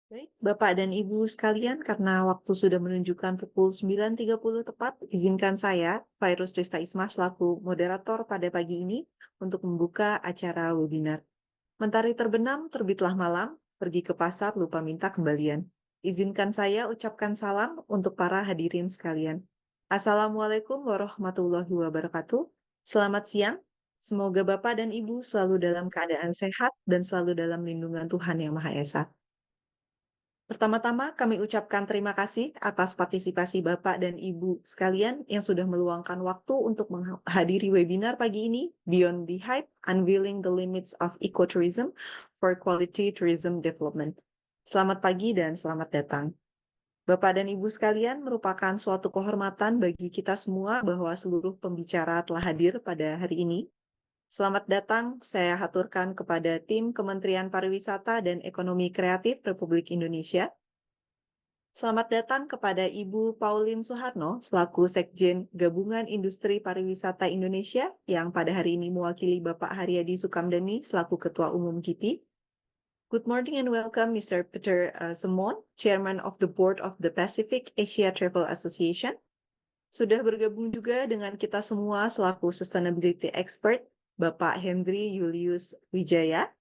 Baik, Bapak dan Ibu sekalian, karena waktu sudah menunjukkan pukul 9.30 tepat, izinkan saya, Virus Trista Isma, selaku moderator pada pagi ini untuk membuka acara webinar. Mentari terbenam, terbitlah malam, pergi ke pasar, lupa minta kembalian. Izinkan saya ucapkan salam untuk para hadirin sekalian. Assalamualaikum warahmatullahi wabarakatuh. Selamat siang. Semoga Bapak dan Ibu selalu dalam keadaan sehat dan selalu dalam lindungan Tuhan Yang Maha Esa. Pertama-tama, kami ucapkan terima kasih atas partisipasi Bapak dan Ibu sekalian yang sudah meluangkan waktu untuk menghadiri webinar pagi ini, Beyond the Hype, Unveiling the Limits of Ecotourism for Quality Tourism Development. Selamat pagi dan selamat datang. Bapak dan Ibu sekalian, merupakan suatu kehormatan bagi kita semua bahwa seluruh pembicara telah hadir pada hari ini. Selamat datang, saya haturkan kepada tim Kementerian Pariwisata dan Ekonomi Kreatif Republik Indonesia. Selamat datang kepada Ibu Pauline Suharno, selaku Sekjen Gabungan Industri Pariwisata Indonesia, yang pada hari ini mewakili Bapak Haryadi Sukamdhani, selaku Ketua Umum KIPI. Good morning and welcome Mr. Peter Semon, Chairman of the Board of the Pacific Asia Travel Association. Sudah bergabung juga dengan kita semua selaku Sustainability Expert, Bapak Hendry Julius Wijaya.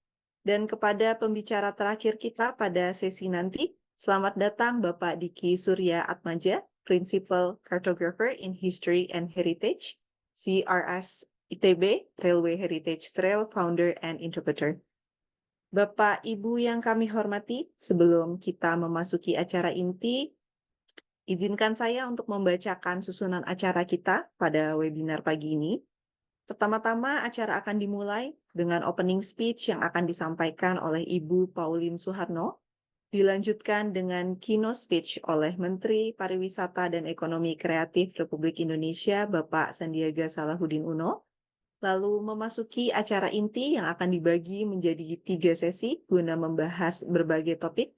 Dan kepada pembicara terakhir kita pada sesi nanti, selamat datang Bapak Diki Surya Atmaja, Principal Cartographer in History and Heritage, CRS ITB, Railway Heritage Trail Founder and Interpreter. Bapak Ibu yang kami hormati, sebelum kita memasuki acara inti, izinkan saya untuk membacakan susunan acara kita pada webinar pagi ini. Pertama-tama, acara akan dimulai dengan opening speech yang akan disampaikan oleh Ibu Pauline Suharno, dilanjutkan dengan keynote speech oleh Menteri Pariwisata dan Ekonomi Kreatif Republik Indonesia, Bapak Sandiaga Salahuddin Uno, lalu memasuki acara inti yang akan dibagi menjadi 3 sesi guna membahas berbagai topik.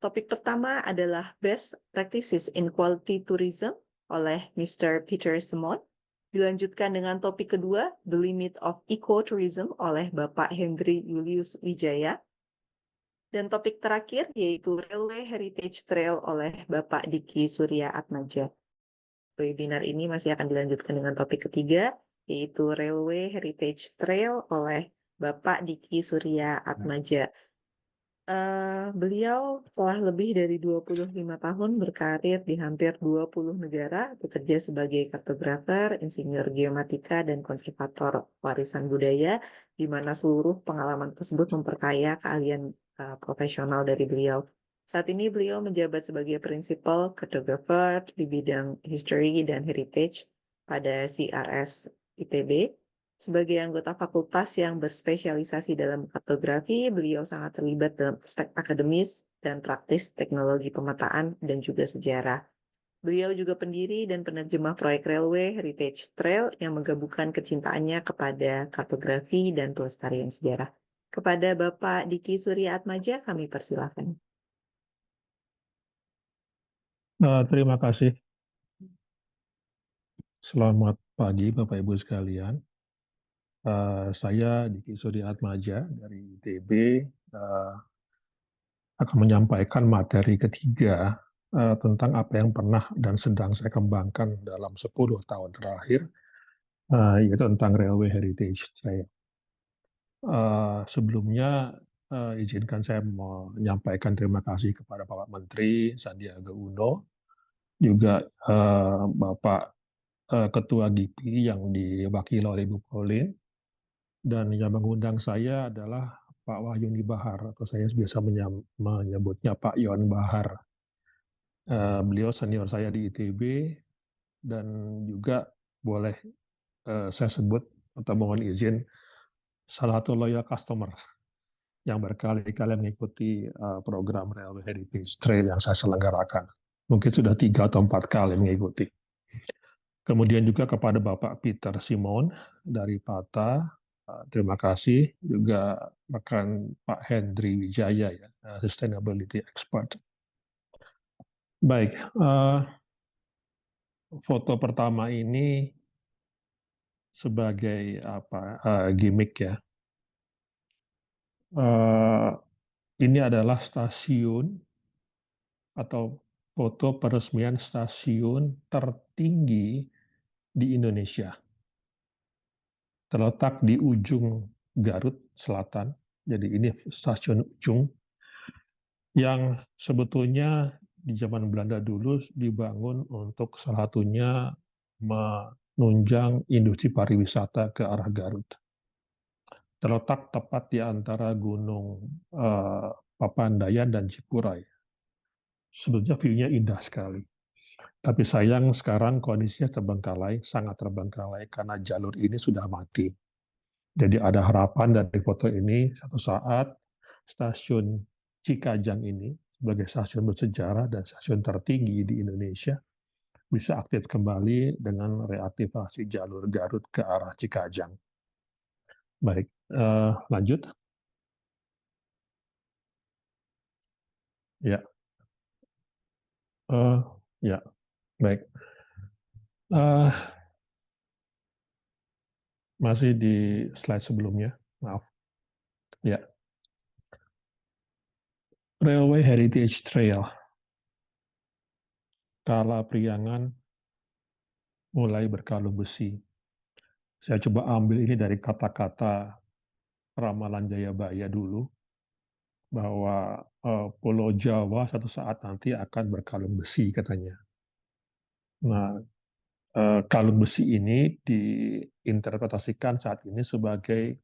Topik pertama adalah Best Practices in Quality Tourism oleh Mr. Peter Semon. Dilanjutkan dengan topik kedua, The Limit of Ecotourism oleh Bapak Hendry Julius Wijaya. Dan topik terakhir yaitu Railway Heritage Trail oleh Bapak Diki Surya Atmaja. Webinar ini masih akan dilanjutkan dengan topik ketiga, yaitu Railway Heritage Trail oleh Bapak Diki Surya Atmaja. Beliau telah lebih dari 25 tahun berkarir di hampir 20 negara, bekerja sebagai kartografer, insinyur geomatika, dan konservator warisan budaya, di mana seluruh pengalaman tersebut memperkaya keahlian profesional dari beliau. Saat ini beliau menjabat sebagai Principal Cartographer di bidang History dan Heritage pada CRS ITB. Sebagai anggota fakultas yang berspesialisasi dalam kartografi, beliau sangat terlibat dalam aspek akademis dan praktis teknologi pemetaan dan juga sejarah. Beliau juga pendiri dan penerjemah proyek Railway Heritage Trail yang menggabungkan kecintaannya kepada kartografi dan pelestarian sejarah. Kepada Bapak Diki Surya Atmaja, kami persilahkan. Terima kasih. Selamat pagi Bapak Ibu sekalian. Saya Diki Surya Atmaja dari ITB akan menyampaikan materi ketiga tentang apa yang pernah dan sedang saya kembangkan dalam 10 tahun terakhir, yaitu tentang Railway Heritage Trail. Sebelumnya izinkan saya menyampaikan terima kasih kepada Bapak Menteri Sandiaga Uno, juga Bapak Ketua GIPI yang diwakili oleh Ibu Pauline, dan yang mengundang saya adalah Pak Wahyuni Bahar, atau saya biasa menyebutnya Pak Yon Bahar. Beliau senior saya di ITB, dan juga boleh saya sebut atau mohon izin salah satu loyal customer yang berkali-kali mengikuti program Railway Heritage Trail yang saya selenggarakan. Mungkin sudah 3 atau 4 kali mengikuti. Kemudian juga kepada Bapak Peter Simon dari PATA, terima kasih. Juga rekan Pak Hendry Wijaya, ya, Sustainability Expert. Baik, foto pertama ini sebagai gimmick ya. Ini adalah stasiun atau foto peresmian stasiun tertinggi di Indonesia. Terletak di ujung Garut Selatan, jadi ini stasiun ujung yang sebetulnya di zaman Belanda dulu dibangun untuk salah satunya menunjang industri pariwisata ke arah Garut. Terletak tepat di antara Gunung Papandayan dan Cipurai. Sebetulnya view-nya indah sekali. Tapi sayang sekarang kondisinya terbengkalai, sangat terbengkalai karena jalur ini sudah mati. Jadi ada harapan dari foto ini suatu saat stasiun Cikajang ini sebagai stasiun bersejarah dan stasiun tertinggi di Indonesia bisa aktif kembali dengan reaktivasi jalur Garut ke arah Cikajang. Baik, lanjut. Ya, ya, baik. Masih di slide sebelumnya, maaf. Ya, Railway Heritage Trail. Kala Priangan mulai berkalung besi. Saya coba ambil ini dari kata-kata ramalan Jayabaya dulu, bahwa Pulau Jawa satu saat nanti akan berkalung besi katanya. Nah, kalung besi ini diinterpretasikan saat ini sebagai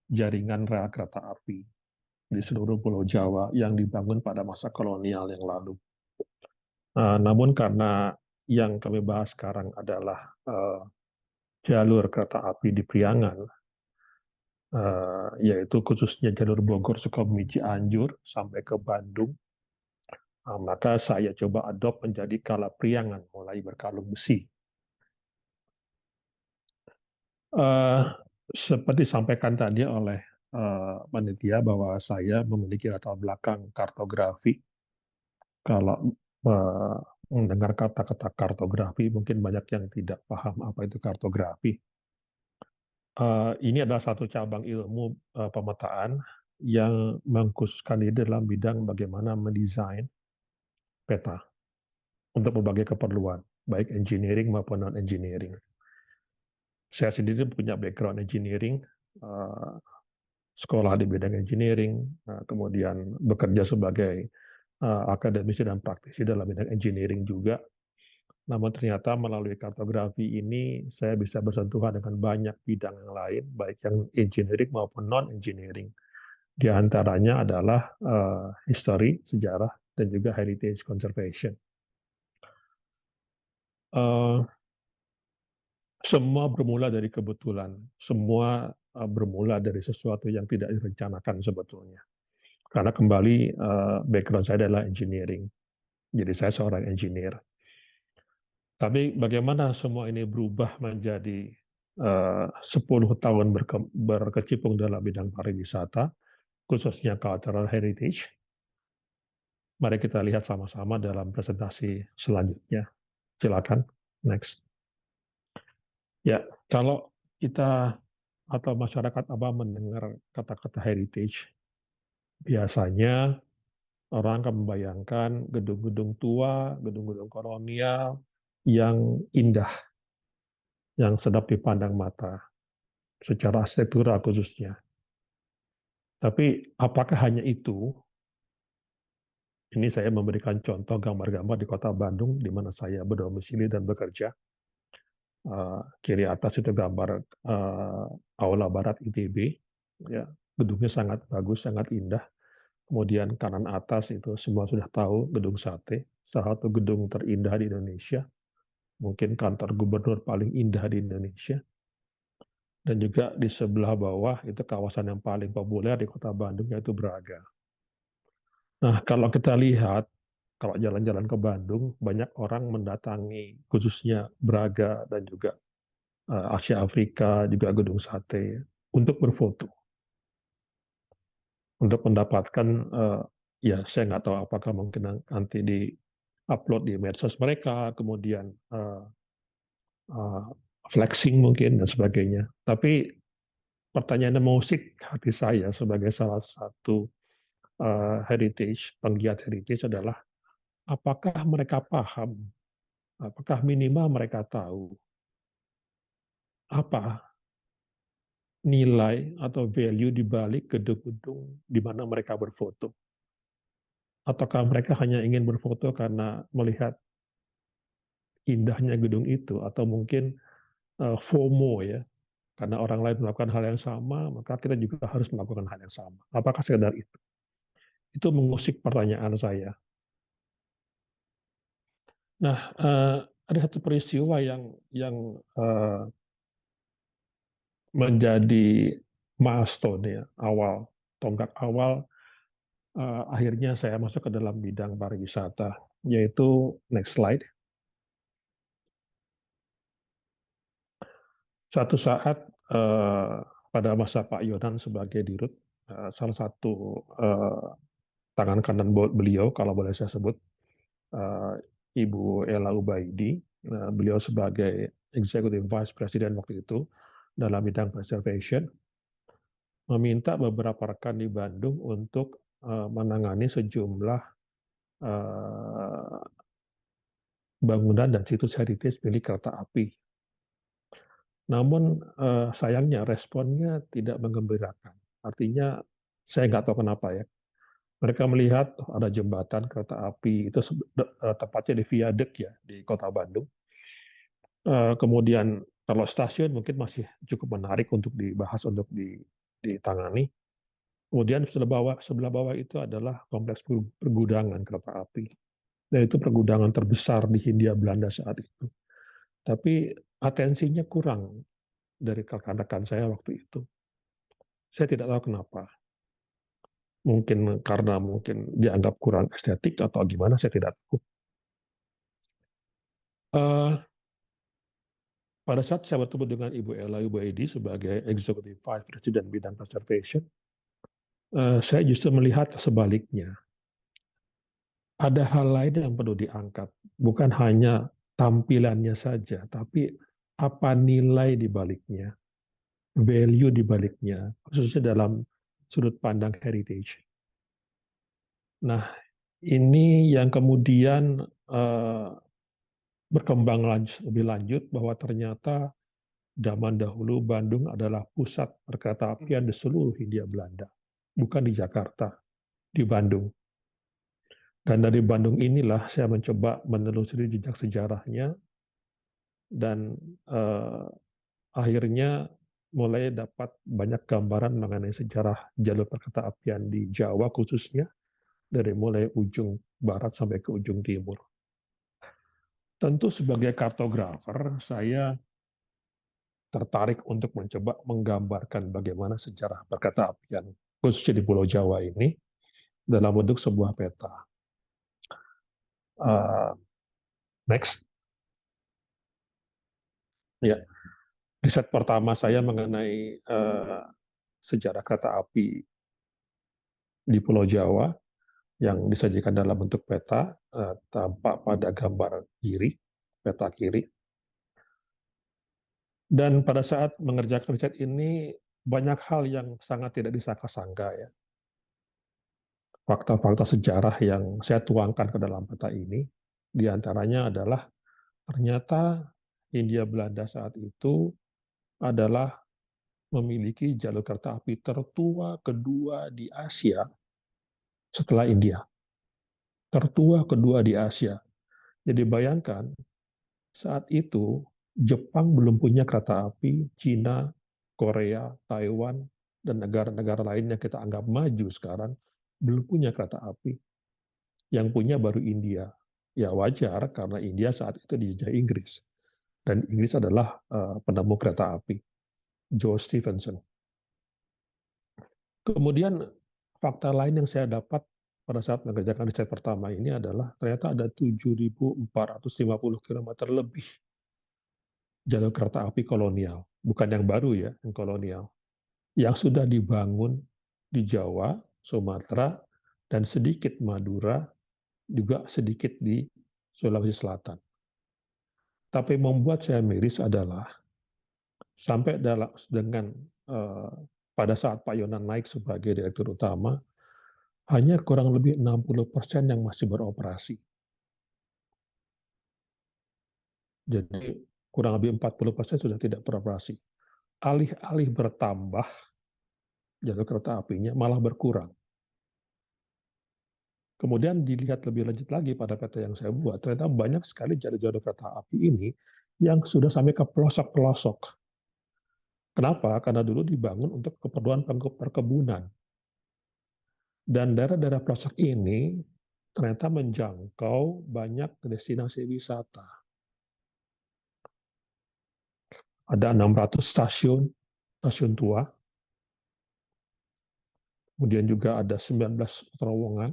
jaringan rel kereta api di seluruh Pulau Jawa yang dibangun pada masa kolonial yang lalu. Namun karena yang kami bahas sekarang adalah jalur kereta api di Priangan, yaitu khususnya jalur Bogor, Sukabumi, Cianjur sampai ke Bandung, maka saya coba adopt menjadi Kala Priangan mulai berkalung besi. Seperti disampaikan tadi oleh panitia bahwa saya memiliki latar belakang kartografi. Kalau mendengar kata-kata kartografi, mungkin banyak yang tidak paham apa itu kartografi. Ini adalah satu cabang ilmu pemetaan yang mengkhususkan diri dalam bidang bagaimana mendesain peta untuk berbagai keperluan, baik engineering maupun non-engineering. Saya sendiri punya background engineering, sekolah di bidang engineering, kemudian bekerja sebagai akademisi dan praktisi dalam bidang engineering juga. Namun ternyata melalui kartografi ini saya bisa bersentuhan dengan banyak bidang yang lain, baik yang engineering maupun non-engineering. Di antaranya adalah history, sejarah, dan juga heritage conservation. Semua bermula dari kebetulan, semua bermula dari sesuatu yang tidak direncanakan sebetulnya. Karena kembali background saya adalah engineering, jadi saya seorang engineer. Tapi bagaimana semua ini berubah menjadi 10 tahun berkecimpung dalam bidang pariwisata, khususnya cultural heritage. Mari kita lihat sama-sama dalam presentasi selanjutnya. Silakan, next. Ya, kalau kita atau masyarakat apa mendengar kata-kata heritage, biasanya orang akan membayangkan gedung-gedung tua, gedung-gedung kolonial yang indah, yang sedap dipandang mata, secara arsitektural khususnya. Tapi apakah hanya itu? Ini saya memberikan contoh gambar-gambar di kota Bandung, di mana saya berdomisili dan bekerja. Kiri atas itu gambar Aula Barat ITB, ya, gedungnya sangat bagus, sangat indah. Kemudian kanan atas itu semua sudah tahu gedung Sate, salah satu gedung terindah di Indonesia, mungkin kantor gubernur paling indah di Indonesia. Dan juga di sebelah bawah itu kawasan yang paling populer di kota Bandung, yaitu Braga. Nah, kalau kita lihat, kalau jalan-jalan ke Bandung, banyak orang mendatangi khususnya Braga dan juga Asia Afrika, juga Gedung Sate, untuk berfoto. Untuk mendapatkan, ya saya nggak tahu apakah mungkin nanti di-upload di medsos mereka, kemudian flexing mungkin, dan sebagainya. Tapi pertanyaan musik hati saya sebagai salah satu heritage, penggiat heritage adalah apakah mereka paham, apakah minimal mereka tahu apa nilai atau value di balik gedung-gedung di mana mereka berfoto. Ataukah mereka hanya ingin berfoto karena melihat indahnya gedung itu, atau mungkin FOMO ya, karena orang lain melakukan hal yang sama, maka kita juga harus melakukan hal yang sama. Apakah sekedar itu? Itu mengusik pertanyaan saya. Nah, ada satu peristiwa yang menjadi milestone ya, awal, tonggak awal akhirnya saya masuk ke dalam bidang pariwisata, yaitu next slide. Suatu saat pada masa Pak Yonan sebagai dirut, salah satu tangan kanan beliau, kalau boleh saya sebut, Ibu Ella Ubaidi, beliau sebagai Executive Vice President waktu itu dalam bidang preservation, meminta beberapa rekan di Bandung untuk menangani sejumlah bangunan dan situs heritage milik kereta api. Namun sayangnya responnya tidak menggembirakan. Artinya saya nggak tahu kenapa ya. Mereka melihat ada jembatan kereta api itu tepatnya di viaduk ya di Kota Bandung. Kemudian kalau stasiun mungkin masih cukup menarik untuk dibahas, untuk ditangani. Kemudian sebelah bawah itu adalah kompleks pergudangan kereta api. Dan itu pergudangan terbesar di Hindia Belanda saat itu. Tapi atensinya kurang dari rekan-rekan saya waktu itu. Saya tidak tahu kenapa. Mungkin karena mungkin dianggap kurang estetik atau gimana, saya tidak tahu. Pada saat saya bertemu dengan Ibu Ella Ubaidi sebagai Executive Vice President bidang conservation, saya justru melihat sebaliknya. Ada hal lain yang perlu diangkat, bukan hanya tampilannya saja, tapi apa nilai di baliknya, value di baliknya, khususnya dalam sudut pandang heritage. Nah, ini yang kemudian berkembang lebih lanjut bahwa ternyata zaman dahulu Bandung adalah pusat perkeretaapian di seluruh Hindia Belanda, bukan di Jakarta, di Bandung. Dan dari Bandung inilah saya mencoba menelusuri jejak sejarahnya dan akhirnya mulai dapat banyak gambaran mengenai sejarah jalur perkeretaapian di Jawa khususnya, dari mulai ujung barat sampai ke ujung timur. Tentu sebagai kartografer, saya tertarik untuk mencoba menggambarkan bagaimana sejarah perkeretaapian khususnya di Pulau Jawa ini dalam bentuk sebuah peta. Next. Ya, riset pertama saya mengenai sejarah kereta api di Pulau Jawa yang disajikan dalam bentuk peta, tampak pada gambar kiri, peta kiri. Dan pada saat mengerjakan riset ini, banyak hal yang sangat tidak disangka-sangka ya. Fakta-fakta sejarah yang saya tuangkan ke dalam peta ini, diantaranya adalah ternyata Hindia Belanda saat itu adalah memiliki jalur kereta api tertua kedua di Asia setelah India. Tertua kedua di Asia. Jadi bayangkan, saat itu Jepang belum punya kereta api, Cina, Korea, Taiwan, dan negara-negara lain yang kita anggap maju sekarang belum punya kereta api. Yang punya baru India. Ya wajar karena India saat itu dijajah Inggris. Dan Inggris adalah penemu kereta api, George Stephenson. Kemudian fakta lain yang saya dapat pada saat mengerjakan riset pertama ini adalah ternyata ada 7.450 km lebih jalur kereta api kolonial, bukan yang baru ya, yang kolonial, yang sudah dibangun di Jawa, Sumatera, dan sedikit Madura, juga sedikit di Sulawesi Selatan. Tapi membuat saya miris adalah sampai dengan pada saat Pak Yonan naik sebagai direktur utama, hanya kurang lebih 60% yang masih beroperasi. Jadi kurang lebih 40% sudah tidak beroperasi. Alih-alih bertambah, jalur kereta apinya malah berkurang. Kemudian dilihat lebih lanjut lagi pada peta yang saya buat, ternyata banyak sekali jalur-jalur kereta api ini yang sudah sampai ke pelosok-pelosok. Kenapa? Karena dulu dibangun untuk keperluan perkebunan. Dan daerah-daerah pelosok ini ternyata menjangkau banyak destinasi wisata. Ada 600 stasiun tua, kemudian juga ada 19 terowongan,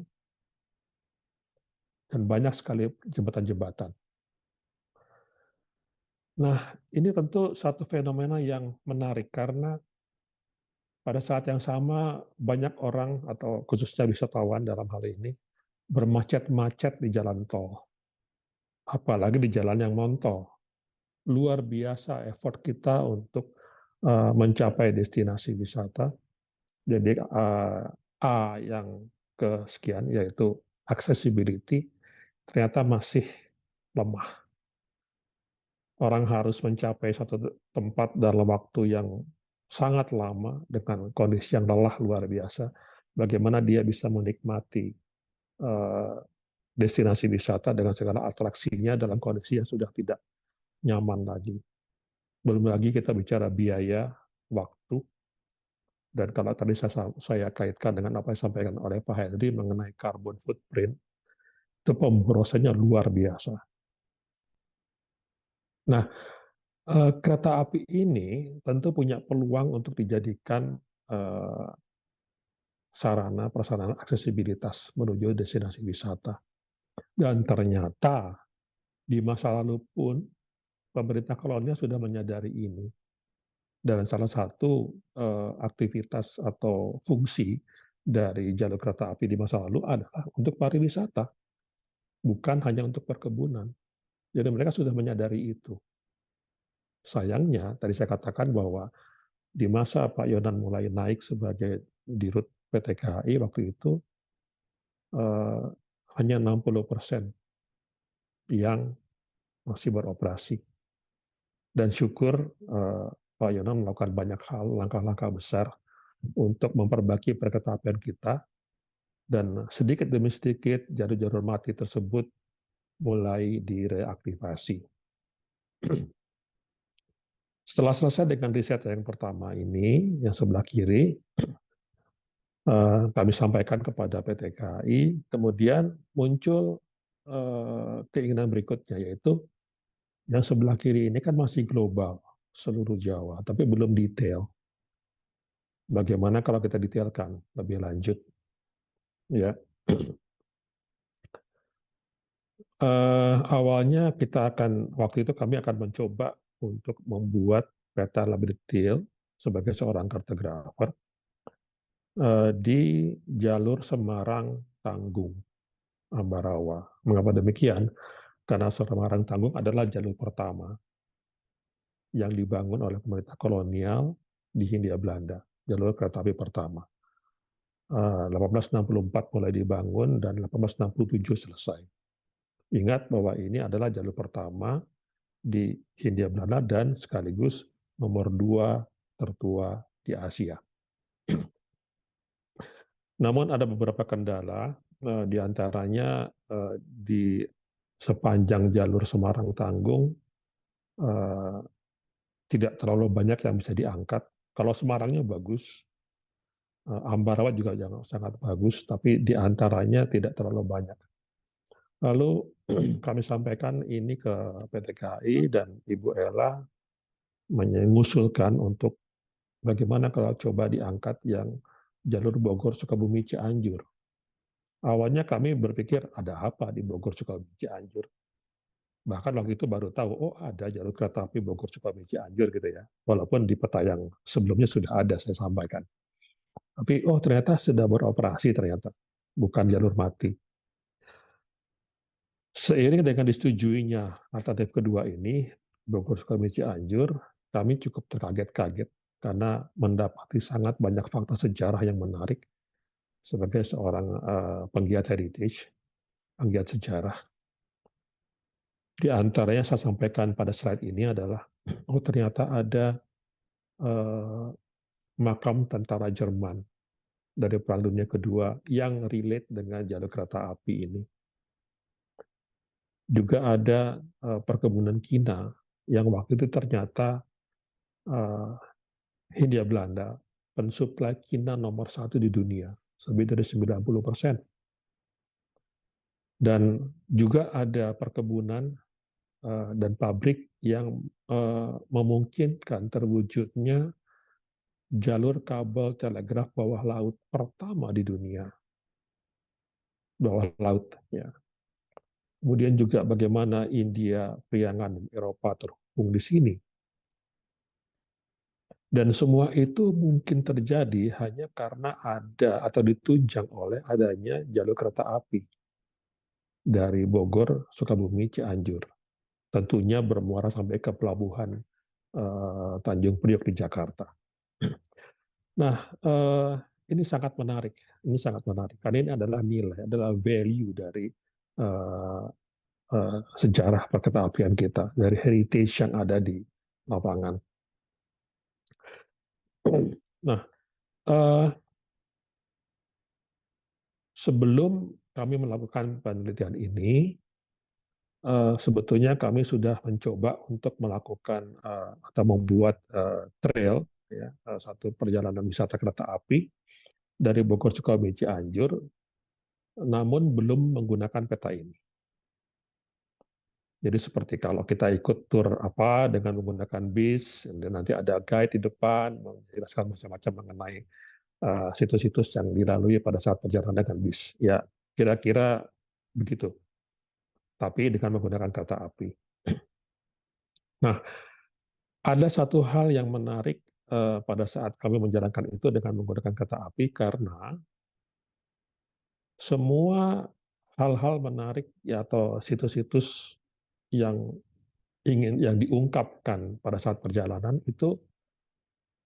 dan banyak sekali jembatan-jembatan. Nah, ini tentu satu fenomena yang menarik karena pada saat yang sama banyak orang atau khususnya wisatawan dalam hal ini bermacet-macet di jalan tol, apalagi di jalan yang non-tol. Luar biasa effort kita untuk mencapai destinasi wisata. Jadi A yang kesekian yaitu accessibility ternyata masih lemah. Orang harus mencapai satu tempat dalam waktu yang sangat lama dengan kondisi yang lelah luar biasa. Bagaimana dia bisa menikmati destinasi wisata dengan segala atraksinya dalam kondisi yang sudah tidak nyaman lagi. Belum lagi kita bicara biaya, waktu, dan kalau tadi saya kaitkan dengan apa yang disampaikan oleh Pak Henry mengenai carbon footprint, itu pemborosannya luar biasa. Nah, kereta api ini tentu punya peluang untuk dijadikan sarana prasarana aksesibilitas menuju destinasi wisata. Dan ternyata di masa lalu pun pemerintah kolonial sudah menyadari ini. Dan salah satu aktivitas atau fungsi dari jalur kereta api di masa lalu adalah untuk pariwisata, bukan hanya untuk perkebunan. Jadi mereka sudah menyadari itu. Sayangnya, tadi saya katakan bahwa di masa Pak Yonan mulai naik sebagai dirut PT KAI waktu itu, hanya 60% yang masih beroperasi. Dan syukur Pak Yonan melakukan banyak hal, langkah-langkah besar untuk memperbaiki perkereta-apian kita, dan sedikit demi sedikit jalur-jalur mati tersebut mulai direaktivasi. Setelah selesai dengan riset yang pertama ini, yang sebelah kiri, kami sampaikan kepada PT KAI, kemudian muncul keinginan berikutnya, yaitu yang sebelah kiri ini kan masih global, seluruh Jawa, tapi belum detail. Bagaimana kalau kita detailkan lebih lanjut? Ya, awalnya waktu itu kami akan mencoba untuk membuat peta lebih detail sebagai seorang kartografer di jalur Semarang Tanggung Ambarawa. Mengapa demikian? Karena Semarang Tanggung adalah jalur pertama yang dibangun oleh pemerintah kolonial di Hindia Belanda, jalur kereta api pertama. 1864 mulai dibangun dan 1867 selesai. Ingat bahwa ini adalah jalur pertama di Hindia Belanda dan sekaligus nomor 2 tertua di Asia. Namun ada beberapa kendala, di antaranya di sepanjang jalur Semarang Tanggung tidak terlalu banyak yang bisa diangkat. Kalau Semarangnya bagus, Ambarawa juga sangat bagus, tapi di antaranya tidak terlalu banyak. Lalu kami sampaikan ini ke PT KAI dan Ibu Ella mengusulkan untuk bagaimana kalau coba diangkat yang jalur Bogor Sukabumi Cianjur. Awalnya kami berpikir ada apa di Bogor Sukabumi Cianjur. Bahkan waktu itu baru tahu, oh ada jalur kereta api Bogor Sukabumi Cianjur gitu ya. Walaupun di peta yang sebelumnya sudah ada saya sampaikan. Tapi oh ternyata sudah beroperasi ternyata. Bukan jalur mati. Seiring dengan disetujuinya alternatif kedua ini, Bogor Sukabumi Cianjur, kami cukup terkaget-kaget karena mendapati sangat banyak fakta sejarah yang menarik sebagai seorang penggiat heritage, penggiat sejarah. Di antaranya saya sampaikan pada slide ini adalah, oh ternyata ada makam tentara Jerman dari Perang Dunia Kedua yang relate dengan jalur kereta api ini. Juga ada perkebunan kina yang waktu itu ternyata Hindia Belanda pensuplai kina nomor 1 di dunia, lebih dari 90%. Dan juga ada perkebunan dan pabrik yang memungkinkan terwujudnya jalur kabel telegraf bawah laut pertama di dunia. Bawah laut, ya. Kemudian juga bagaimana India, Priangan, dan Eropa terhubung di sini. Dan semua itu mungkin terjadi hanya karena ada atau ditunjang oleh adanya jalur kereta api dari Bogor, Sukabumi, Cianjur. Tentunya bermuara sampai ke pelabuhan Tanjung Priok di Jakarta. Nah, ini sangat menarik. Ini sangat menarik. Karena ini adalah nilai, adalah value dari sejarah perkeretaapian kita, dari heritage yang ada di lapangan. Nah, sebelum kami melakukan penelitian ini, sebetulnya kami sudah mencoba untuk melakukan atau membuat trail, ya, satu perjalanan wisata kereta api dari Bogor Sukabumi Cianjur, namun belum menggunakan peta ini. Jadi seperti kalau kita ikut tur apa dengan menggunakan bis, dan nanti ada guide di depan menjelaskan macam-macam mengenai situs-situs yang dilalui pada saat perjalanan dengan bis. Ya, kira-kira begitu. Tapi dengan menggunakan kereta api. Nah, ada satu hal yang menarik pada saat kami menjalankan itu dengan menggunakan kereta api, karena semua hal-hal menarik ya, atau situs-situs yang yang diungkapkan pada saat perjalanan itu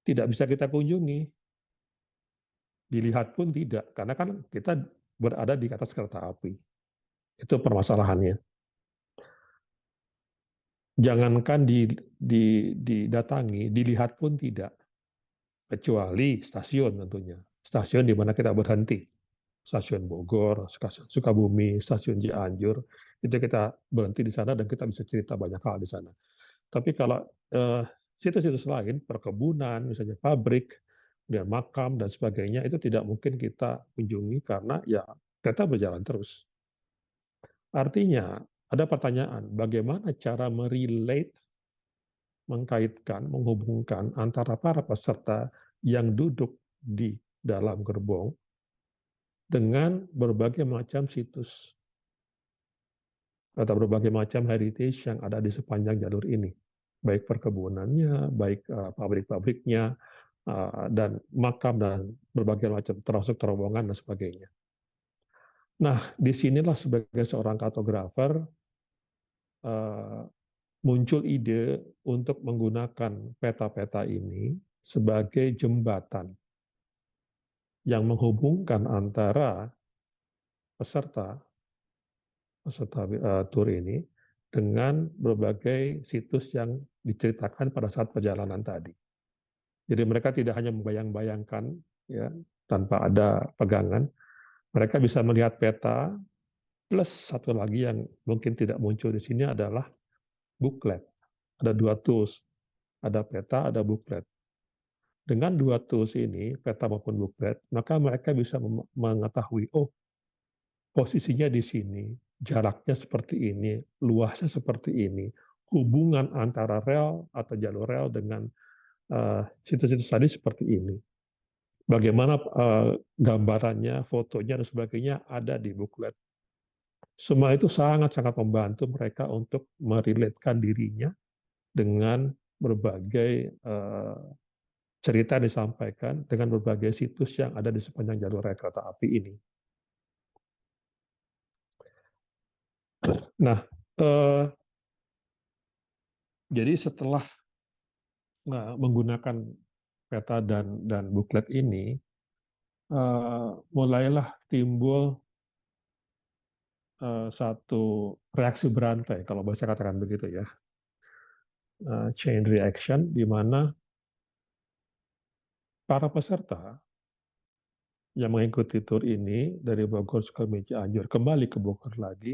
tidak bisa kita kunjungi, dilihat pun tidak, karena kan kita berada di atas kereta api. Itu permasalahannya. Jangankan didatangi, dilihat pun tidak, kecuali stasiun tentunya. Stasiun di mana kita berhenti. Stasiun Bogor, stasiun Sukabumi, stasiun Cianjur, itu kita berhenti di sana dan kita bisa cerita banyak hal di sana. Tapi kalau situs-situs lain, perkebunan, misalnya pabrik, dan makam dan sebagainya, itu tidak mungkin kita kunjungi karena ya kereta berjalan terus. Artinya ada pertanyaan, bagaimana cara merelate, mengkaitkan, menghubungkan antara para peserta yang duduk di dalam gerbong dengan berbagai macam situs atau berbagai macam heritage yang ada di sepanjang jalur ini, baik perkebunannya, baik pabrik-pabriknya, dan makam dan berbagai macam, termasuk terowongan dan sebagainya. Nah, disinilah sebagai seorang kartografer muncul ide untuk menggunakan peta-peta ini sebagai jembatan yang menghubungkan antara peserta tur ini dengan berbagai situs yang diceritakan pada saat perjalanan tadi. Jadi mereka tidak hanya membayang-bayangkan, ya, tanpa ada pegangan, mereka bisa melihat peta, plus satu lagi yang mungkin tidak muncul di sini adalah booklet. Ada 2 tools, ada peta, ada booklet. Dengan 2 tools ini, peta maupun booklet, maka mereka bisa mengetahui, oh, posisinya di sini, jaraknya seperti ini, luasnya seperti ini, hubungan antara rel atau jalur rel dengan situs-situs tadi seperti ini. Bagaimana gambarannya, fotonya, dan sebagainya ada di booklet. Semua itu sangat-sangat membantu mereka untuk merelatekan dirinya dengan berbagai cerita yang disampaikan dengan berbagai situs yang ada di sepanjang jalur rel kereta api ini. Nah, jadi setelah menggunakan peta dan booklet ini, mulailah timbul satu reaksi berantai, kalau bisa katakan begitu ya, chain reaction, di mana para peserta yang mengikuti tur ini dari Bogor, Sukabumi, Cianjur kembali ke Bogor lagi.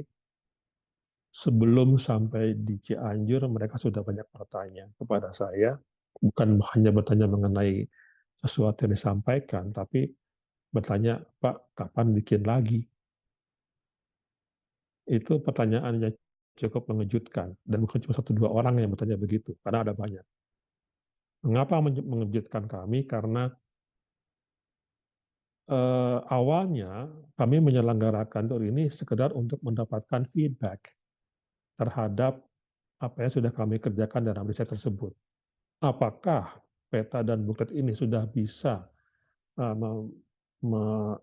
Sebelum sampai di Cianjur, mereka sudah banyak bertanya kepada saya, bukan hanya bertanya mengenai sesuatu yang disampaikan, tapi bertanya, Pak, kapan bikin lagi? Itu pertanyaannya cukup mengejutkan, dan bukan cuma satu dua orang yang bertanya begitu, karena ada banyak. Mengapa mengejutkan kami? Karena awalnya kami menyelenggarakan tur ini sekedar untuk mendapatkan feedback terhadap apa yang sudah kami kerjakan dalam riset tersebut. Apakah peta dan buklet ini sudah bisa uh, me- me-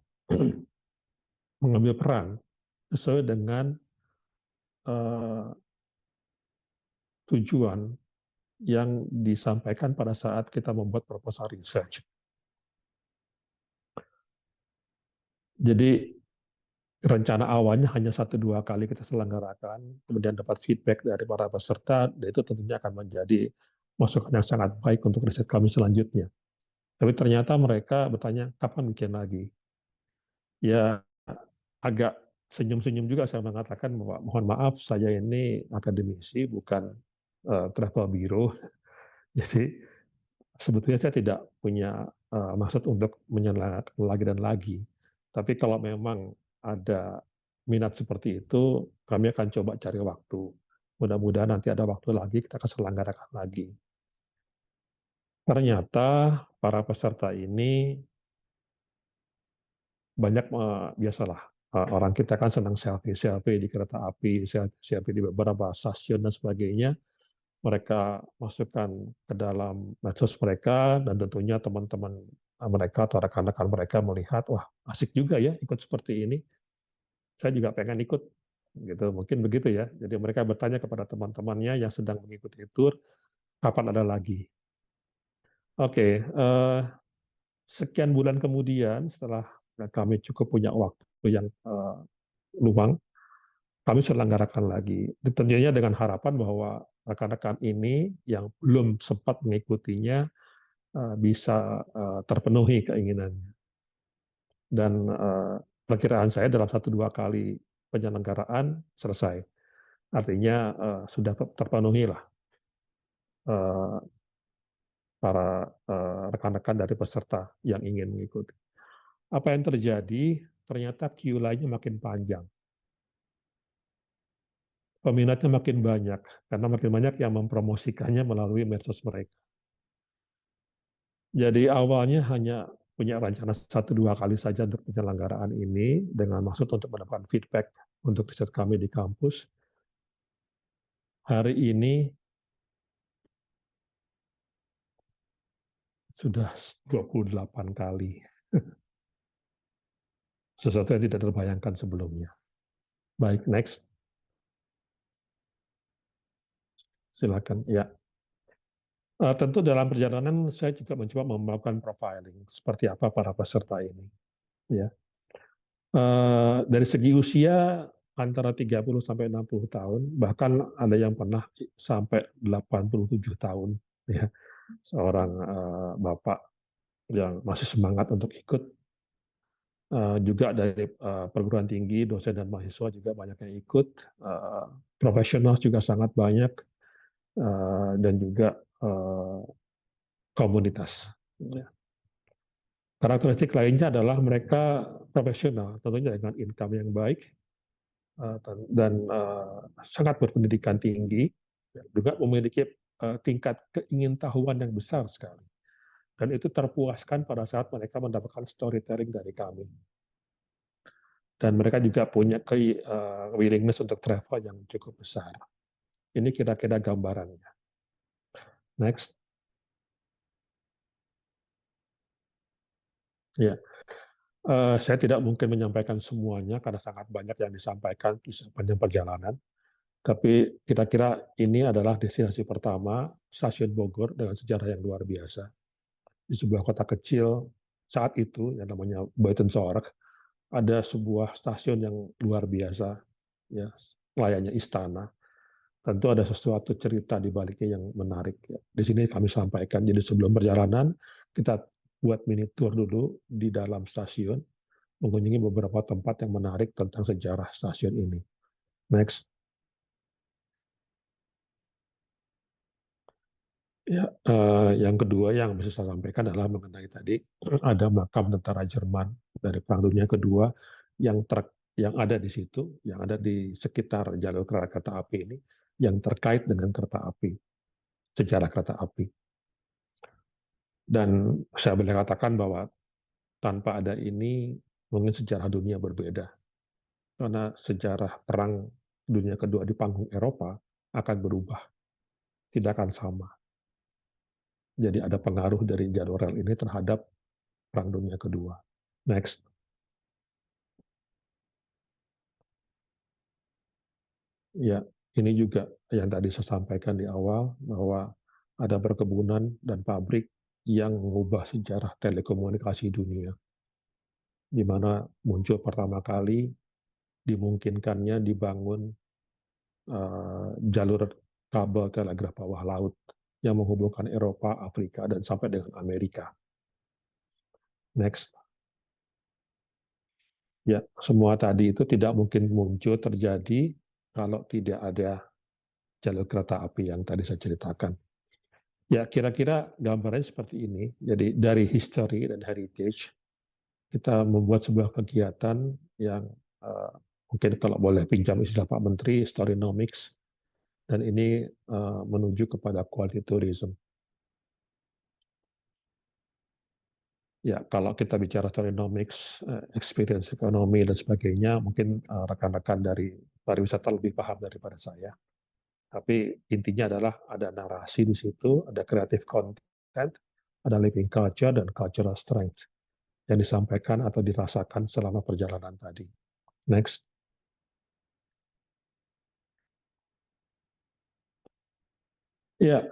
mengambil peran sesuai dengan uh, tujuan yang disampaikan pada saat kita membuat proposal research. Jadi rencana awalnya hanya 1-2 kali kita selenggarakan, kemudian dapat feedback dari para peserta, dan itu tentunya akan menjadi masukan yang sangat baik untuk riset kami selanjutnya. Tapi ternyata mereka bertanya, kapan bikin lagi? Ya, agak senyum-senyum juga saya mengatakan bahwa mohon maaf, saya ini akademisi, bukan travel bureau. Jadi sebetulnya saya tidak punya maksud untuk menyelenggarakan lagi dan lagi. Tapi kalau memang ada minat seperti itu, kami akan coba cari waktu. Mudah-mudahan nanti ada waktu lagi, kita akan selenggarakan lagi. Ternyata para peserta ini banyak, biasalah, orang kita kan senang selfie-selfie di kereta api, selfie di beberapa stasiun dan sebagainya. Mereka masukkan ke dalam medsos mereka, dan tentunya teman-teman mereka atau rekan-rekan mereka melihat, wah asik juga ya ikut seperti ini, saya juga pengen ikut, gitu, mungkin begitu ya. Jadi mereka bertanya kepada teman-temannya yang sedang mengikuti tur, kapan ada lagi. Oke, sekian bulan kemudian setelah kami cukup punya waktu yang luang, kami selenggarakan lagi. Tentunya dengan harapan bahwa rekan-rekan ini yang belum sempat mengikutinya bisa terpenuhi keinginannya. Dan perkiraan saya dalam 1-2 kali penyelenggaraan selesai. Artinya sudah terpenuhi lah para rekan-rekan dari peserta yang ingin mengikuti. Apa yang terjadi? Ternyata queue lainnya makin panjang. Peminatnya makin banyak, karena makin banyak yang mempromosikannya melalui medsos mereka. Jadi awalnya hanya punya rencana 1-2 kali saja untuk penyelenggaraan ini, dengan maksud untuk mendapatkan feedback untuk riset kami di kampus. Hari ini sudah 28 kali. Sesuatu yang tidak terbayangkan sebelumnya. Baik, next. Silakan. Ya. Tentu dalam perjalanan saya juga mencoba melakukan profiling seperti apa para peserta ini. Ya. Dari segi usia antara 30 sampai 60 tahun, bahkan ada yang pernah sampai 87 tahun. Ya. Seorang bapak yang masih semangat untuk ikut. Juga dari perguruan tinggi, dosen dan mahasiswa juga banyak yang ikut. Profesional juga sangat banyak, dan juga komunitas. Ya. Karakteristik lainnya adalah mereka profesional, tentunya dengan income yang baik, dan sangat berpendidikan tinggi, juga memiliki tingkat keingintahuan yang besar sekali. Dan itu terpuaskan pada saat mereka mendapatkan storytelling dari kami. Dan mereka juga punya willingness untuk travel yang cukup besar. Ini kira-kira gambarannya. Next. Ya, saya tidak mungkin menyampaikan semuanya karena sangat banyak yang disampaikan di sepanjang perjalanan. Tapi kira-kira ini adalah destinasi pertama, stasiun Bogor dengan sejarah yang luar biasa. Di sebuah kota kecil saat itu yang namanya Buitensorg, ada sebuah stasiun yang luar biasa. ya layaknya istana. Tentu ada sesuatu cerita di baliknya yang menarik. Ya. Di sini kami sampaikan. Jadi sebelum perjalanan kita buat mini tour dulu di dalam stasiun, mengunjungi beberapa tempat yang menarik tentang sejarah stasiun ini. Next. Ya, yang kedua yang bisa saya sampaikan adalah mengenai tadi ada makam tentara Jerman dari Perang Dunia Kedua yang yang ada di situ, yang ada di sekitar jalur kereta api ini, yang terkait dengan kereta api, sejarah kereta api. Dan saya boleh katakan bahwa tanpa ada ini mungkin sejarah dunia berbeda, karena sejarah Perang Dunia Kedua di panggung Eropa akan berubah, tidak akan sama. Jadi ada pengaruh dari jalur rel ini terhadap Perang Dunia Kedua. Next. Ya, ini juga yang tadi saya sampaikan di awal, bahwa ada perkebunan dan pabrik yang mengubah sejarah telekomunikasi dunia, di mana muncul pertama kali dimungkinkannya dibangun jalur kabel telegraf bawah laut yang menghubungkan Eropa, Afrika, dan sampai dengan Amerika. Next. Ya, semua tadi itu tidak mungkin muncul terjadi kalau tidak ada jalur kereta api yang tadi saya ceritakan. Ya, kira-kira gambarannya seperti ini. Jadi dari history dan heritage, kita membuat sebuah kegiatan yang mungkin kalau boleh pinjam istilah Pak Menteri, storynomics, dan ini menuju kepada quality tourism. Ya, kalau kita bicara storynomics, experience ekonomi dan sebagainya, mungkin rekan-rekan dari pariwisata lebih paham daripada saya. Tapi intinya adalah ada narasi di situ, ada creative content, ada living culture dan cultural strength yang disampaikan atau dirasakan selama perjalanan tadi. Next. Ya,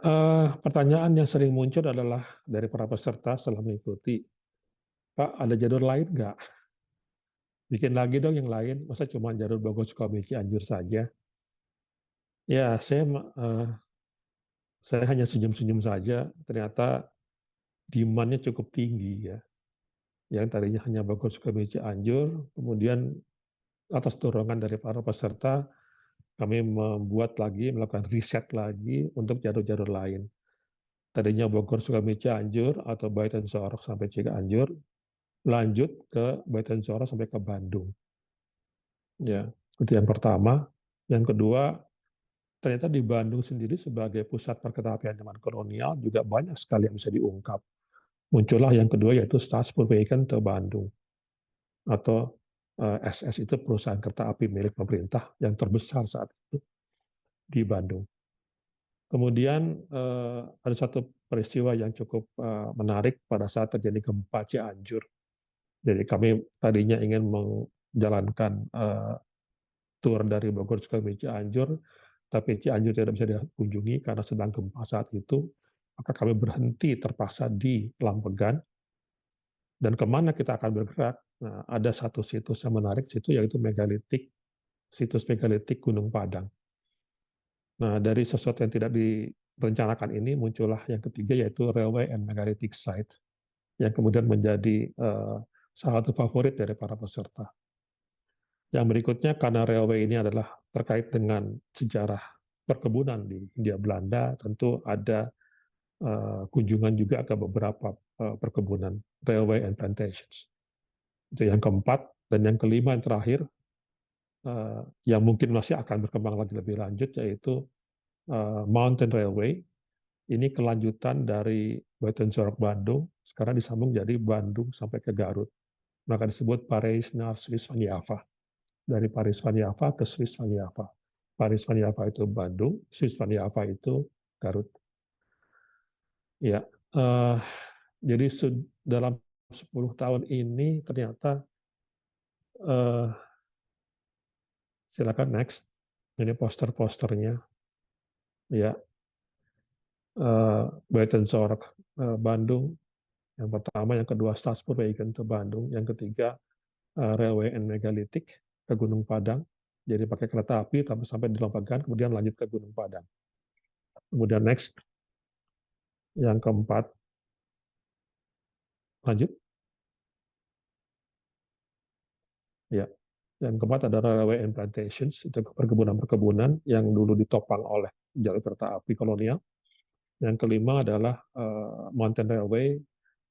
pertanyaan yang sering muncul adalah dari para peserta setelah mengikuti, Pak, ada jalur lain nggak? Bikin lagi dong yang lain, masa cuma jalur Bogor Sukabumi Cianjur saja? Ya, saya hanya senyum-senyum saja, ternyata demand-nya cukup tinggi ya. Yang tadinya hanya Bogor Sukabumi Cianjur, kemudian atas dorongan dari para peserta, kami melakukan riset lagi untuk jalur-jalur lain. Tadinya Bogor Sukabumi Cianjur atau Baiten Sorong sampai Cianjur, lanjut ke Baiten Sorong sampai ke Bandung. Ya, itu yang pertama. Yang kedua, ternyata di Bandung sendiri sebagai pusat perkeretaapian zaman kolonial juga banyak sekali yang bisa diungkap. Muncullah yang kedua yaitu Staatsbewegen te Bandung, atau SS itu perusahaan kereta api milik pemerintah yang terbesar saat itu di Bandung. Kemudian ada satu peristiwa yang cukup menarik pada saat terjadi gempa Cianjur. Jadi kami tadinya ingin menjalankan tur dari Bogor ke Cianjur, tapi Cianjur tidak bisa dikunjungi karena sedang gempa saat itu. Maka kami berhenti terpaksa di Lampegan. Dan kemana kita akan bergerak? Nah, ada satu situs yang menarik situ yaitu situs megalitik Gunung Padang. Nah, dari sesuatu yang tidak direncanakan ini muncullah yang ketiga yaitu Railway and Megalithic Site yang kemudian menjadi salah satu favorit dari para peserta. Yang berikutnya karena railway ini adalah terkait dengan sejarah perkebunan di Hindia Belanda, tentu ada kunjungan juga ke beberapa perkebunan, railway and plantations. Itu yang keempat. Dan yang kelima, yang terakhir, yang mungkin masih akan berkembang lagi lebih lanjut, yaitu Mountain Railway. Ini kelanjutan dari Baiten Sorong Bandung, sekarang disambung jadi Bandung sampai ke Garut. Maka disebut Paris naar Swiss van Java. Dari Paris van Java ke Swiss van Java. Paris van Java itu Bandung, Swiss van Java itu Garut. Ya, jadi dalam 10 tahun ini ternyata silakan next. Ini poster-posternya. Ya, Baiten Sorong Bandung. Yang pertama, yang kedua Staatsbewegen ke Bandung, yang ketiga Railway and Megalithic ke Gunung Padang, Jadi pakai kereta api sampai di Lombagan, kemudian lanjut ke Gunung Padang. Kemudian next, yang keempat, lanjut. Ya, yang keempat adalah railway and plantations, itu perkebunan-perkebunan yang dulu ditopang oleh jalur kereta api kolonial. Yang kelima adalah mountain railway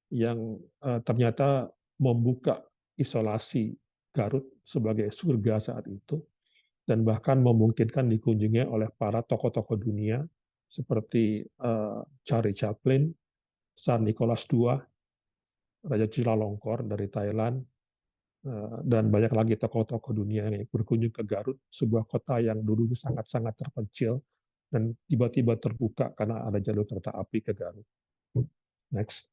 yang ternyata membuka isolasi Garut sebagai surga saat itu, dan bahkan memungkinkan dikunjungi oleh para tokoh-tokoh dunia seperti Charlie Chaplin, Tsar Nicholas II, Raja Chulalongkorn dari Thailand, dan banyak lagi tokoh-tokoh dunia yang berkunjung ke Garut, sebuah kota yang dulu sangat-sangat terpencil dan tiba-tiba terbuka karena ada jalur kereta api ke Garut. Next.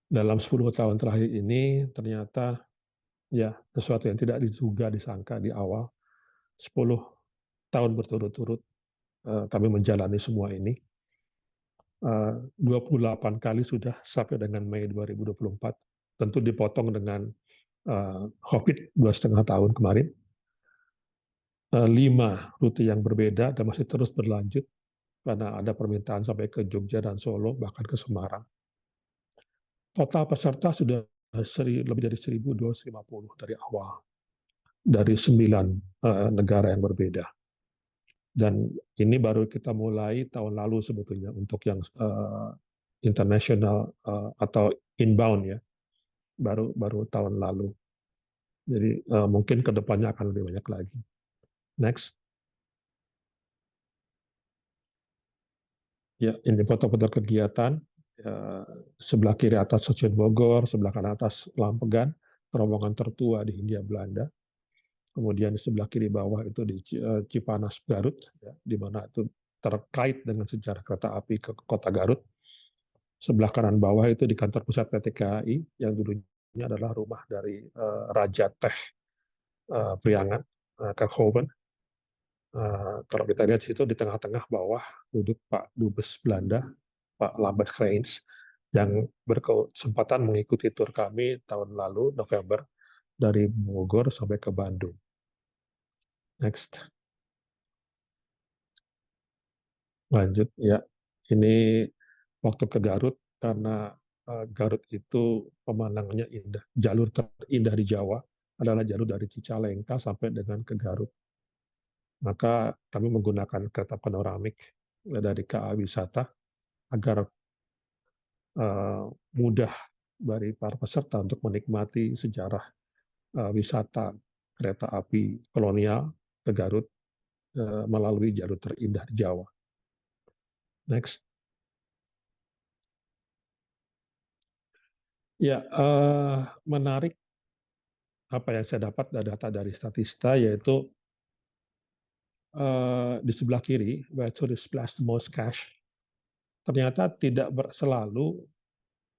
Dalam 10 tahun terakhir ini ternyata ya sesuatu yang tidak diduga disangka di awal. 10 tahun berturut-turut kami menjalani semua ini. 28 kali sudah sampai dengan Mei 2024. Tentu dipotong dengan COVID 2,5 tahun kemarin. 5 rute yang berbeda dan masih terus berlanjut karena ada permintaan sampai ke Jogja dan Solo, bahkan ke Semarang. Total peserta sudah lebih dari 1.250 dari awal, dari 9 negara yang berbeda. Dan ini baru kita mulai tahun lalu sebetulnya untuk yang international atau inbound ya, baru tahun lalu. Jadi mungkin kedepannya akan lebih banyak lagi. Next. Ya, ini foto-foto kegiatan. Sebelah kiri atas Stasiun Bogor, sebelah kanan atas Lampegan, terowongan tertua di Hindia Belanda. Kemudian di sebelah kiri bawah itu di Cipanas, Garut, ya, di mana itu terkait dengan sejarah kereta api ke kota Garut. Sebelah kanan bawah itu di kantor pusat PT KAI, yang dulunya adalah rumah dari Raja Teh Priangan, Kerkhoven. Kalau kita lihat situ di tengah-tengah bawah duduk Pak Dubes Belanda, Pak Lambert Kreins, yang berkesempatan mengikuti tur kami tahun lalu, November, dari Bogor sampai ke Bandung. Next. Lanjut, ya. Ini waktu ke Garut, karena Garut itu pemandangannya indah. Jalur terindah di Jawa adalah jalur dari Cicalengka sampai dengan ke Garut. Maka kami menggunakan kereta panoramik dari KA Wisata agar mudah bagi para peserta untuk menikmati sejarah wisata kereta api kolonial ke Garut melalui jalur terindah di Jawa. Next. Ya, menarik apa yang saya dapat data dari Statista, yaitu di sebelah kiri, where tourists splash the most cash, ternyata tidak selalu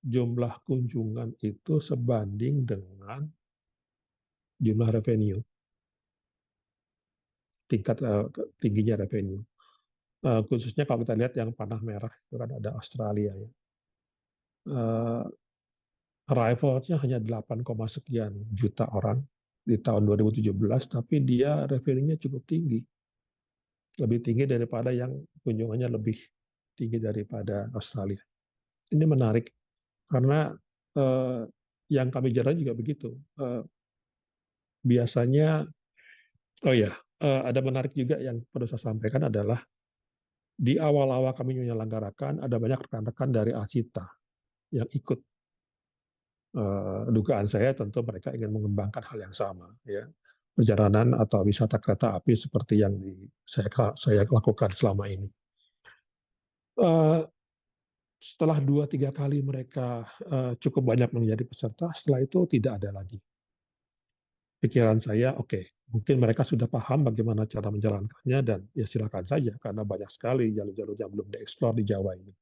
jumlah kunjungan itu sebanding dengan jumlah revenue, tingkat tingginya revenue. Khususnya kalau kita lihat yang panah merah, itu kan ada Australia ya. Arrival-nya hanya 8, sekian juta orang di tahun 2017, tapi dia revenue-nya cukup tinggi. Lebih tinggi daripada yang kunjungannya lebih tinggi daripada Australia. Ini menarik, karena yang kami jalani juga begitu. Biasanya, oh ya, ada menarik juga yang perlu saya sampaikan adalah, di awal-awal kami menyelenggarakan, ada banyak rekan-rekan dari Asita yang ikut. Dugaan saya tentu mereka ingin mengembangkan hal yang sama, ya, perjalanan atau wisata kereta api seperti yang saya lakukan selama ini. Setelah 2-3 kali mereka cukup banyak menjadi peserta, setelah itu tidak ada lagi. Pikiran saya, oke, mungkin mereka sudah paham bagaimana cara menjalankannya, dan ya silakan saja, karena banyak sekali jalur-jalur yang belum dieksplor di Jawa ini.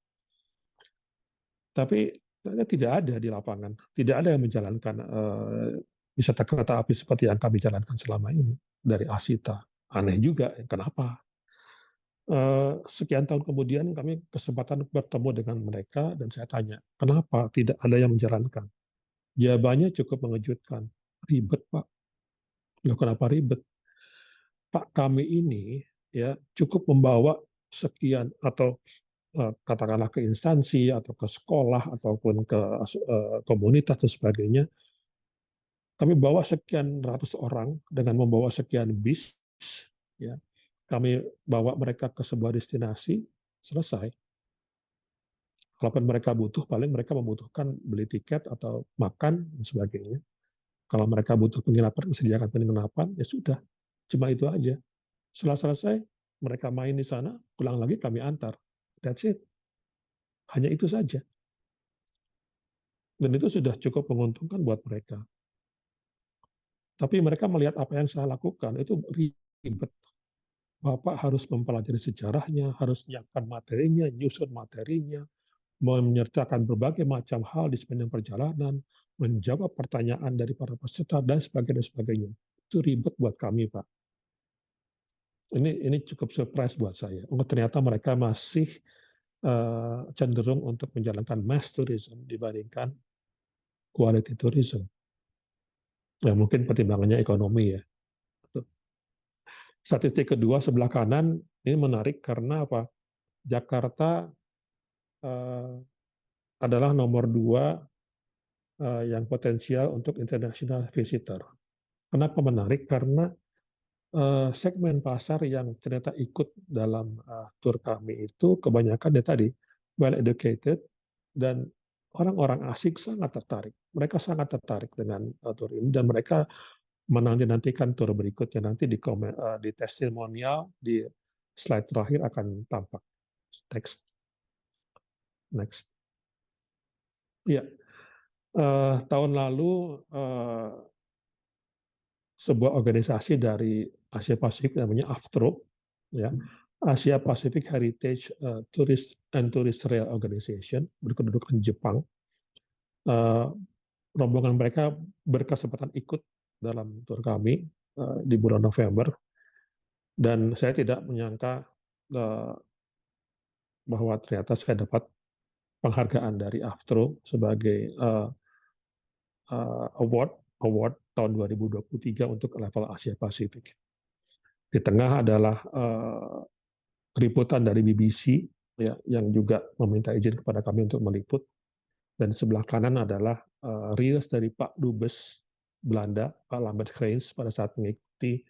Tapi tidak ada di lapangan, tidak ada yang menjalankan wisata kereta api seperti yang kami jalankan selama ini dari Asita. Aneh juga, kenapa? Sekian tahun kemudian kami kesempatan bertemu dengan mereka, dan saya tanya, kenapa tidak ada yang menjalankan? Jawabannya cukup mengejutkan, ribet Pak. Loh kenapa ribet? Pak, kami ini ya cukup membawa sekian atau katakanlah ke instansi atau ke sekolah ataupun ke komunitas dan sebagainya, kami bawa sekian ratus orang dengan membawa sekian bis, ya. Kami bawa mereka ke sebuah destinasi, selesai. Kalaupun mereka butuh, paling mereka membutuhkan beli tiket atau makan dan sebagainya. Kalau mereka butuh penginapan, disediakan penginapan, ya sudah, cuma itu aja. Setelah selesai, mereka main di sana, pulang lagi kami antar. That's it. Hanya itu saja. Dan itu sudah cukup menguntungkan buat mereka. Tapi mereka melihat apa yang saya lakukan, itu ribet. Bapak harus mempelajari sejarahnya, harus menyiapkan materinya, nyusun materinya, menyertakan berbagai macam hal di sepanjang perjalanan, menjawab pertanyaan dari para peserta, dan sebagainya, dan sebagainya. Itu ribet buat kami, Pak. Ini cukup surprise buat saya. Oh, ternyata mereka masih cenderung untuk menjalankan mass tourism dibandingkan quality tourism. Ya, mungkin pertimbangannya ekonomi ya. Statistik kedua sebelah kanan ini menarik karena apa? Jakarta adalah nomor 2 yang potensial untuk international visitor. Kenapa menarik? Karena segmen pasar yang ternyata ikut dalam tur kami itu kebanyakan ya tadi well educated dan orang-orang asing sangat tertarik. Mereka sangat tertarik dengan tur ini dan mereka menanti-nantikan tur berikutnya nanti di testimonial di slide terakhir akan tampak. Next. Next. Ya, tahun lalu sebuah organisasi dari Asia Pasifik namanya AFTRO, ya, Asia Pacific Heritage Tourist and Tourist Trail Organization, berkedudukan Jepang. Rombongan mereka berkesempatan ikut dalam tur kami di bulan November, dan saya tidak menyangka bahwa ternyata saya dapat penghargaan dari AFTRO sebagai award tahun 2023 untuk level Asia Pasifik. Di tengah adalah keriputan dari BBC ya, yang juga meminta izin kepada kami untuk meliput, dan sebelah kanan adalah reels dari Pak Dubes Belanda, Pak Lambert Krijns, pada saat mengikuti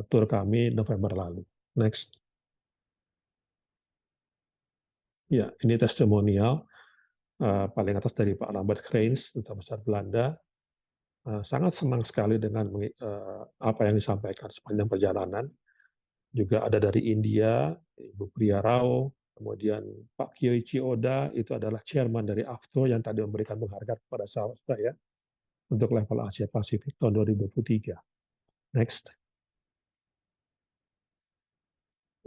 tur kami November lalu. Next. Ya, ini testimonial paling atas dari Pak Lambert Krijns, Duta Besar Belanda. Sangat senang sekali dengan apa yang disampaikan sepanjang perjalanan. Juga ada dari India, Ibu Priya Rao, kemudian Pak Kyoichi Oda, itu adalah chairman dari AFTRO yang tadi memberikan penghargaan kepada saya untuk level Asia Pasifik tahun 2023. Next.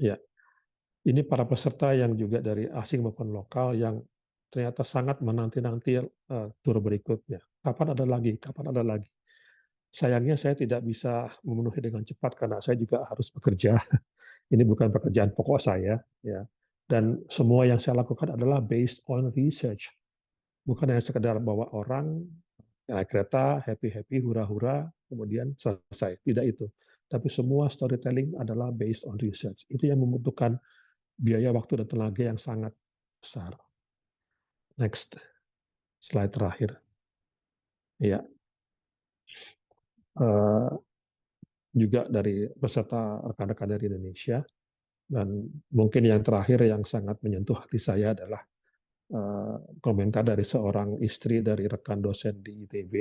Ya, ini para peserta yang juga dari asing maupun lokal yang ternyata sangat menanti-nanti tur berikutnya. Kapan ada lagi? Kapan ada lagi? Sayangnya saya tidak bisa memenuhi dengan cepat karena saya juga harus bekerja. Ini bukan pekerjaan pokok saya, ya. Dan semua yang saya lakukan adalah based on research. Bukan hanya sekedar bawa orang naik kereta, happy-happy, hura-hura, kemudian selesai. Tidak itu. Tapi semua storytelling adalah based on research. Itu yang membutuhkan biaya, waktu, dan tenaga yang sangat besar. Next. Slide terakhir. Ya. Juga dari peserta rekan-rekan dari Indonesia. Dan mungkin yang terakhir yang sangat menyentuh hati saya adalah komentar dari seorang istri dari rekan dosen di ITB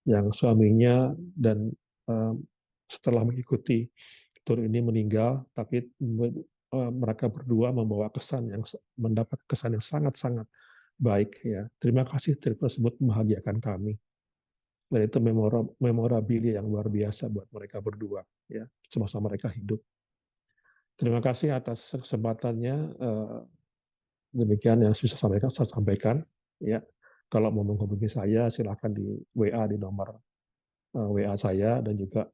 yang suaminya dan setelah mengikuti tur ini meninggal, tapi mereka berdua membawa mendapat kesan yang sangat-sangat baik. Ya, terima kasih tersebut membahagiakan kami. Dan itu memorabilia yang luar biasa buat mereka berdua. Ya, semasa mereka hidup. Terima kasih atas kesempatannya. Demikian yang bisa saya sampaikan. Ya, kalau mau menghubungi saya silakan di WA di nomor WA saya dan juga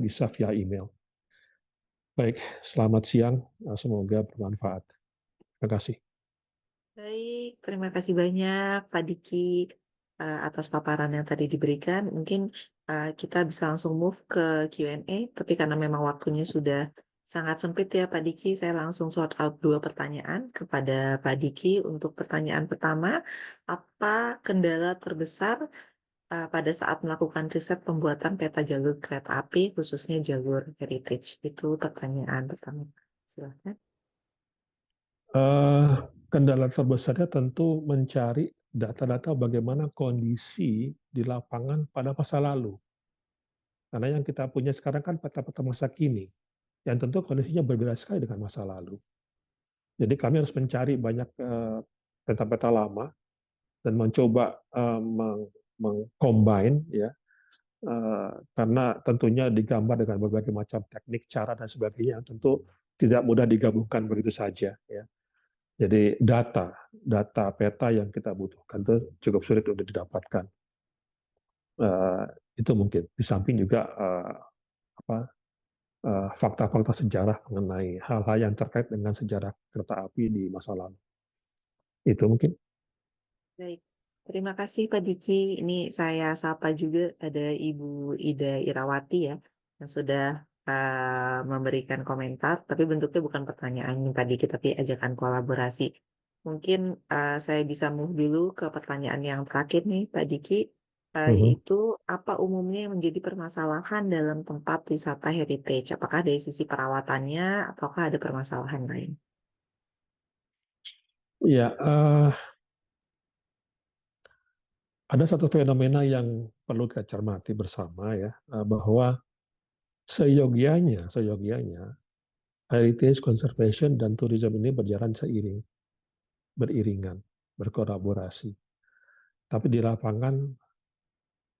bisa via email. Baik, selamat siang. Semoga bermanfaat. Terima kasih. Baik, terima kasih banyak Pak Diki atas paparan yang tadi diberikan. Mungkin kita bisa langsung move ke Q&A, tapi karena memang waktunya sudah sangat sempit ya Pak Diki, saya langsung sort out 2 pertanyaan kepada Pak Diki. Untuk pertanyaan pertama, apa kendala terbesar pada saat melakukan riset pembuatan peta jalur kereta api, khususnya jalur heritage? Itu pertanyaan pertama. Silakan. Eh, Kendala terbesarnya tentu mencari data-data bagaimana kondisi di lapangan pada masa lalu. Karena yang kita punya sekarang kan peta-peta masa kini, yang tentu kondisinya berbeda sekali dengan masa lalu. Jadi kami harus mencari banyak peta-peta lama dan mencoba mengcombine ya, karena tentunya digambar dengan berbagai macam teknik, cara dan sebagainya yang tentu tidak mudah digabungkan begitu saja ya. Jadi data peta yang kita butuhkan itu cukup sulit untuk didapatkan. Itu mungkin di samping juga fakta-fakta sejarah mengenai hal-hal yang terkait dengan sejarah kereta api di masa lalu. Itu mungkin. Baik, terima kasih Pak Diki. Ini saya sapa juga ada Ibu Ida Irawati ya, yang sudah memberikan komentar, tapi bentuknya bukan pertanyaan Pak Diki, tapi ajakan kolaborasi. Mungkin saya bisa move dulu ke pertanyaan yang terakhir nih Pak Diki, yaitu apa umumnya yang menjadi permasalahan dalam tempat wisata heritage? Apakah dari sisi perawatannya, ataukah ada permasalahan lain? Ya, ada satu fenomena yang perlu kita cermati bersama ya, bahwa seyogianya heritage conservation dan tourism ini berjalan beriringan, berkolaborasi. Tapi di lapangan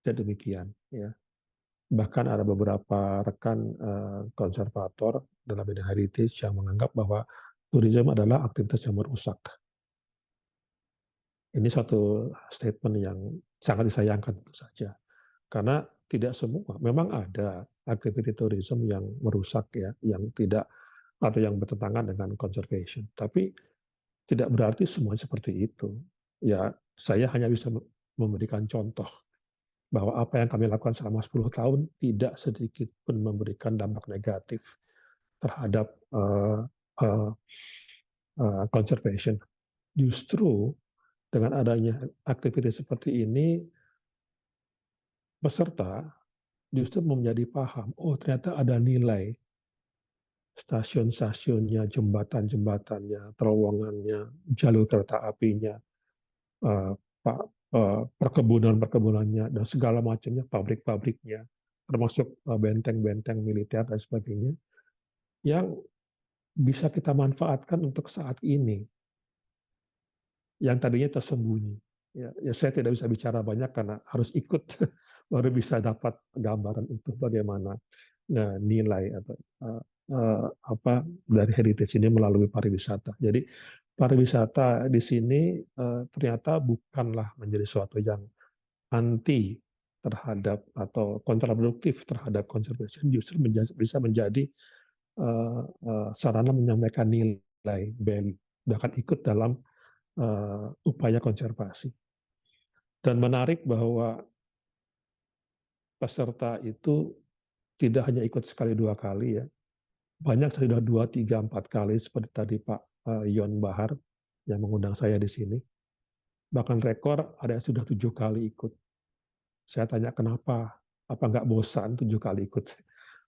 tidak demikian ya. Bahkan ada beberapa rekan konservator dalam bidang heritage yang menganggap bahwa tourism adalah aktivitas yang merusak. Ini suatu statement yang sangat disayangkan tentu saja. Karena tidak semua, memang ada aktivitas tourism yang merusak ya, yang tidak atau yang bertentangan dengan conservation. Tapi tidak berarti semuanya seperti itu. Ya, saya hanya bisa memberikan contoh bahwa apa yang kami lakukan selama 10 tahun tidak sedikit pun memberikan dampak negatif terhadap conservation. Justru dengan adanya aktivitas seperti ini, peserta justru menjadi paham, oh ternyata ada nilai stasiun-stasiunnya, jembatan-jembatannya, terowongannya, jalur kereta apinya, perkebunan-perkebunannya, dan segala macamnya, pabrik-pabriknya, termasuk benteng-benteng militer dan sebagainya, yang bisa kita manfaatkan untuk saat ini, yang tadinya tersembunyi. Ya, saya tidak bisa bicara banyak karena harus ikut baru bisa dapat gambaran itu bagaimana nilai atau apa dari heritage ini melalui pariwisata. Jadi pariwisata di sini ternyata bukanlah menjadi sesuatu yang anti terhadap atau kontraproduktif terhadap conservation, justru bisa menjadi sarana menyampaikan nilai value, bahkan ikut dalam upaya konservasi. Dan menarik bahwa peserta itu tidak hanya ikut sekali 2 kali ya, banyak sudah 2, 3, 4 kali seperti tadi Pak Yon Bahar yang mengundang saya di sini. Bahkan rekor ada yang sudah 7 kali ikut. Saya tanya kenapa? Apa nggak bosan 7 kali ikut?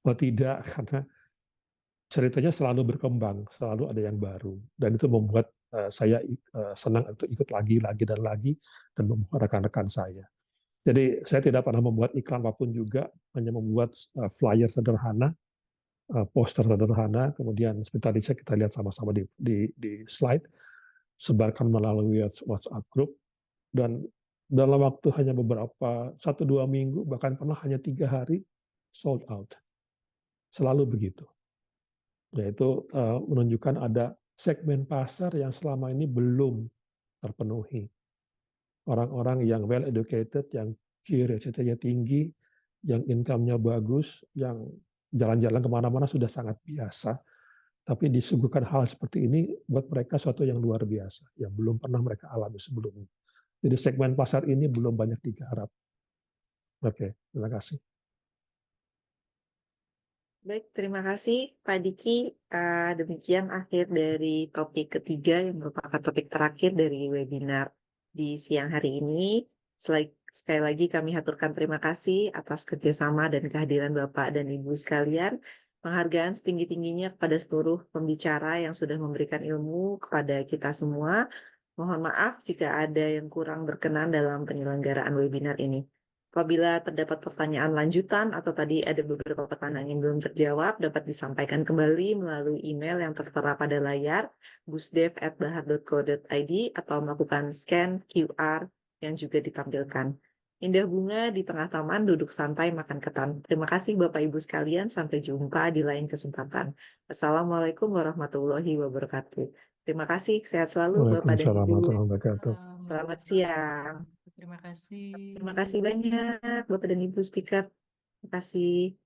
Oh tidak, karena ceritanya selalu berkembang, selalu ada yang baru. Dan itu membuat saya senang untuk ikut lagi dan membawa rekan-rekan saya. Jadi saya tidak pernah membuat iklan apapun juga, hanya membuat flyer sederhana, poster sederhana, kemudian seperti tadi kita lihat sama-sama di slide, sebarkan melalui WhatsApp group, dan dalam waktu hanya beberapa 1-2 minggu, bahkan pernah hanya 3 hari, sold out. Selalu begitu. Yaitu menunjukkan ada segmen pasar yang selama ini belum terpenuhi. Orang-orang yang well educated, yang curiosity-nya tinggi, yang income-nya bagus, yang jalan-jalan kemana-mana sudah sangat biasa, tapi disuguhkan hal seperti ini buat mereka suatu yang luar biasa, yang belum pernah mereka alami sebelumnya. Jadi segmen pasar ini belum banyak digarap. Oke, terima kasih. Baik, terima kasih Pak Diki. Demikian akhir dari topik ketiga yang merupakan topik terakhir dari webinar di siang hari ini. Sekali lagi kami haturkan terima kasih atas kerjasama dan kehadiran Bapak dan Ibu sekalian. Penghargaan setinggi-tingginya kepada seluruh pembicara yang sudah memberikan ilmu kepada kita semua. Mohon maaf jika ada yang kurang berkenan dalam penyelenggaraan webinar ini. Apabila terdapat pertanyaan lanjutan atau tadi ada beberapa pertanyaan yang belum terjawab, dapat disampaikan kembali melalui email yang tertera pada layar busdev@bahar.co.id atau melakukan scan QR yang juga ditampilkan. Indah bunga di tengah taman, duduk santai makan ketan. Terima kasih Bapak Ibu sekalian, sampai jumpa di lain kesempatan. Assalamualaikum warahmatullahi wabarakatuh. Terima kasih, sehat selalu Bapak dan Waalaikumsalam Ibu. warahmatullahi wabarakatuh. Selamat siang. Terima kasih. Terima kasih banyak Bapak dan Ibu speaker. Terima kasih.